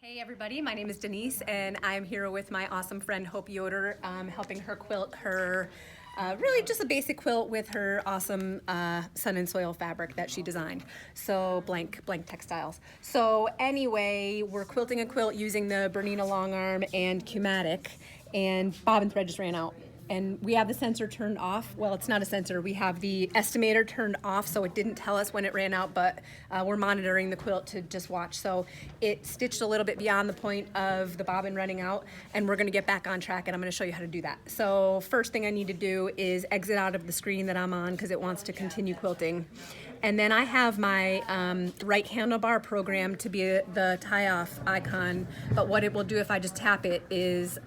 Hey everybody, my name is Denise and I'm here with my awesome friend Hope Yoder, helping her quilt her really just a basic quilt with her awesome sun and soil fabric that she designed. So blank textiles. So anyway, we're quilting a quilt using the Bernina Longarm and Qmatic, and bobbin thread just ran out. And we have the sensor turned off. Well, it's not a sensor. We have the estimator turned off, so it didn't tell us when it ran out, but we're monitoring the quilt to just watch. So it stitched a little bit beyond the point of the bobbin running out, and we're gonna get back on track, and I'm gonna show you how to do that. So first thing I need to do is exit out of the screen that I'm on because it wants to continue quilting. And then I have my right handlebar programmed to be the tie-off icon, but what it will do if I just tap it is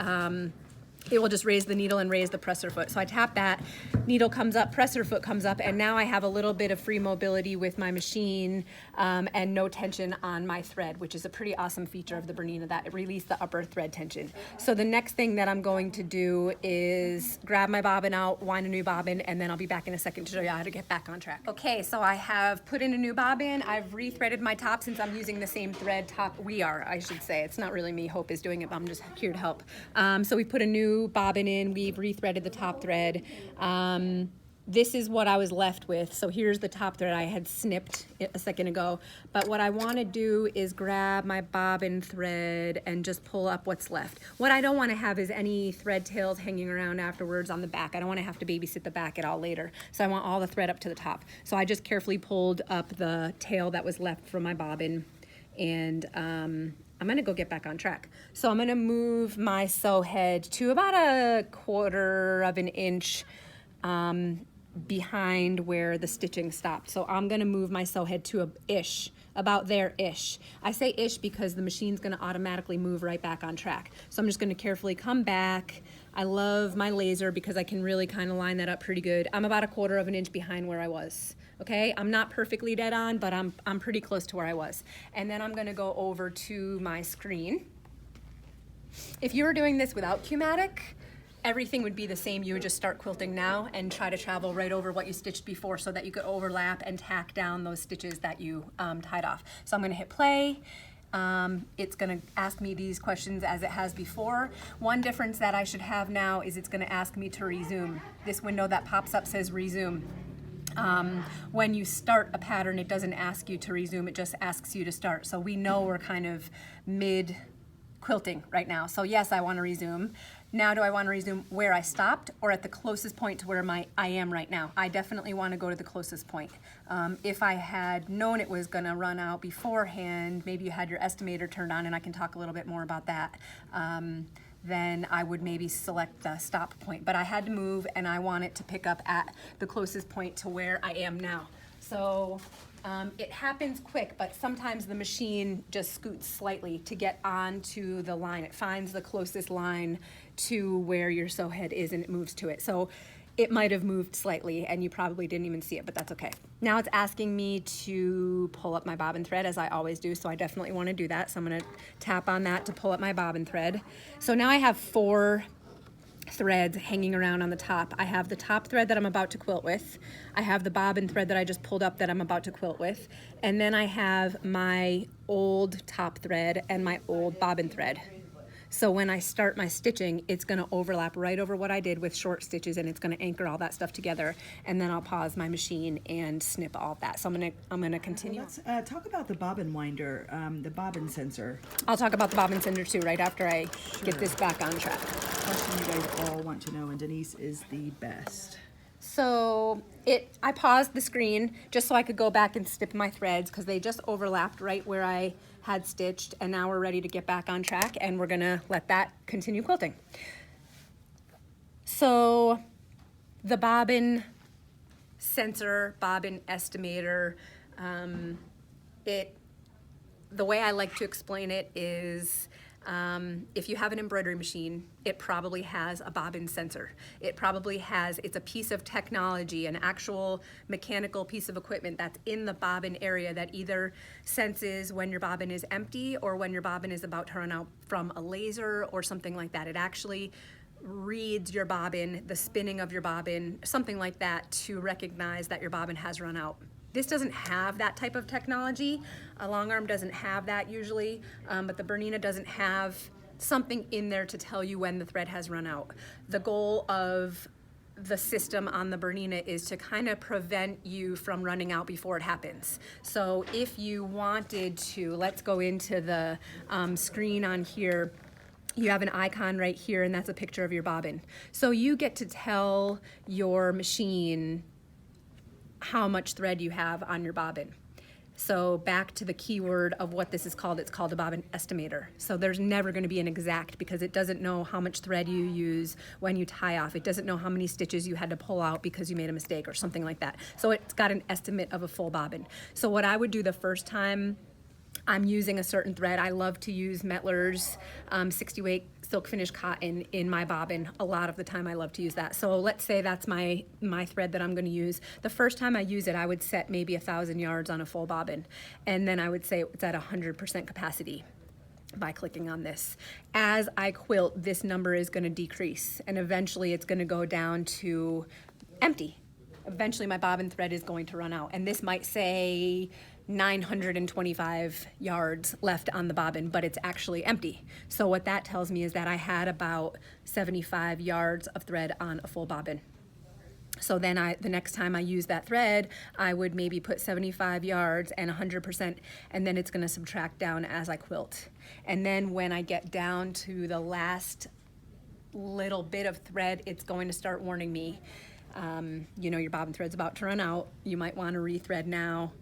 it will just raise the needle and raise the presser foot. So I tap that, needle comes up, presser foot comes up, and now I have a little bit of free mobility with my machine and no tension on my thread, which is a pretty awesome feature of the Bernina, that it released the upper thread tension. So the next thing that I'm going to do is grab my bobbin out, wind a new bobbin, and then I'll be back in a second to show you how to get back on track. Okay, so I have put in a new bobbin. I've rethreaded my top since I'm using the same thread top. We are, I should say. It's not really me, Hope is doing it, but I'm just here to help. So we put a new bobbin in, we've rethreaded the top thread. This is what I was left with. So here's the top thread I had snipped a second ago. But what I want to do is grab my bobbin thread and just pull up what's left. What I don't want to have is any thread tails hanging around afterwards on the back. I don't want to have to babysit the back at all later. So I want all the thread up to the top. So I just carefully pulled up the tail that was left from my bobbin, and I'm gonna go get back on track. So I'm gonna move my sew head to about 1/4 of an inch behind where the stitching stopped. So I'm gonna move my sew head to about there-ish. I say ish because the machine's gonna automatically move right back on track. So I'm just gonna carefully come back. I love my laser because I can really kind of line that up pretty good. I'm about 1/4 of an inch behind where I was. Okay, I'm not perfectly dead on, but I'm pretty close to where I was. And then I'm gonna go over to my screen. If you were doing this without Qmatic, everything would be the same. You would just start quilting now and try to travel right over what you stitched before so that you could overlap and tack down those stitches that you tied off. So I'm gonna hit play. It's gonna ask me these questions as it has before. One difference that I should have now is it's gonna ask me to resume. This window that pops up says resume. When you start a pattern, it doesn't ask you to resume, it just asks you to start. So we know we're kind of mid quilting right now. So yes, I want to resume. Now do I want to resume where I stopped or at the closest point to where I am right now? I definitely want to go to the closest point. If I had known it was going to run out beforehand, maybe you had your estimator turned on, and I can talk a little bit more about that, then I would maybe select the stop point. But I had to move, and I want it to pick up at the closest point to where I am now. So it happens quick, but sometimes the machine just scoots slightly to get onto the line. It finds the closest line to where your sew head is, and it moves to it. So it might have moved slightly and you probably didn't even see it, but that's okay. Now it's asking me to pull up my bobbin thread, as I always do, so I definitely want to do that. So I'm going to tap on that to pull up my bobbin thread. So now I have 4 threads hanging around on the top. I have the top thread that I'm about to quilt with. I have the bobbin thread that I just pulled up that I'm about to quilt with. And then I have my old top thread and my old bobbin thread. So when I start my stitching, it's gonna overlap right over what I did with short stitches, and it's gonna anchor all that stuff together, and then I'll pause my machine and snip all of that. So I'm gonna continue. Let's talk about the bobbin winder, the bobbin sensor. I'll talk about the bobbin sensor too, right after I get this back on track. Question you guys all want to know, and Denise is the best. So I paused the screen just so I could go back and snip my threads because they just overlapped right where I had stitched, and now we're ready to get back on track, and we're gonna let that continue quilting. So the bobbin sensor, bobbin estimator, the way I like to explain it is if you have an embroidery machine, it probably has a bobbin sensor. It's a piece of technology, an actual mechanical piece of equipment that's in the bobbin area that either senses when your bobbin is empty or when your bobbin is about to run out from a laser or something like that. It actually reads your bobbin, the spinning of your bobbin, something like that, to recognize that your bobbin has run out. This doesn't have that type of technology. A long arm doesn't have that usually, but the Bernina doesn't have something in there to tell you when the thread has run out. The goal of the system on the Bernina is to kind of prevent you from running out before it happens. So if you wanted to, let's go into the screen on here. You have an icon right here, and that's a picture of your bobbin. So you get to tell your machine how much thread you have on your bobbin. So back to the keyword of what this is called, it's called a bobbin estimator. So there's never going to be an exact, because it doesn't know how much thread you use when you tie off. It doesn't know how many stitches you had to pull out because you made a mistake or something like that. So it's got an estimate of a full bobbin. So what I would do the first time I'm using a certain thread, I love to use Mettler's 60 weight silk finish cotton in my bobbin. A lot of the time I love to use that. So let's say that's my thread that I'm going to use. The first time I use it, I would set maybe 1,000 yards on a full bobbin, and then I would say it's at 100% capacity by clicking on this. As I quilt, this number is going to decrease, and eventually it's going to go down to empty. Eventually my bobbin thread is going to run out, and this might say 925 yards left on the bobbin, but it's actually empty. So what that tells me is that I had about 75 yards of thread on a full bobbin. So then the next time I use that thread, I would maybe put 75 yards and 100%, and then it's going to subtract down as I quilt. And then when I get down to the last little bit of thread, it's going to start warning me, you know, your bobbin thread's about to run out. You might want to rethread now,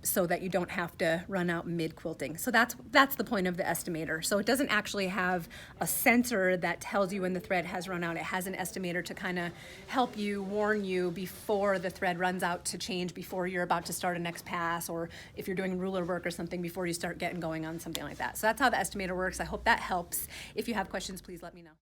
so that you don't have to run out mid quilting. So that's the point of the estimator. So it doesn't actually have a sensor that tells you when the thread has run out. It has an estimator to kind of help you, warn you before the thread runs out, to change before you're about to start a next pass, or if you're doing ruler work or something, before you start getting going on something like that. So that's how the estimator works. I hope that helps. If you have questions, please let me know.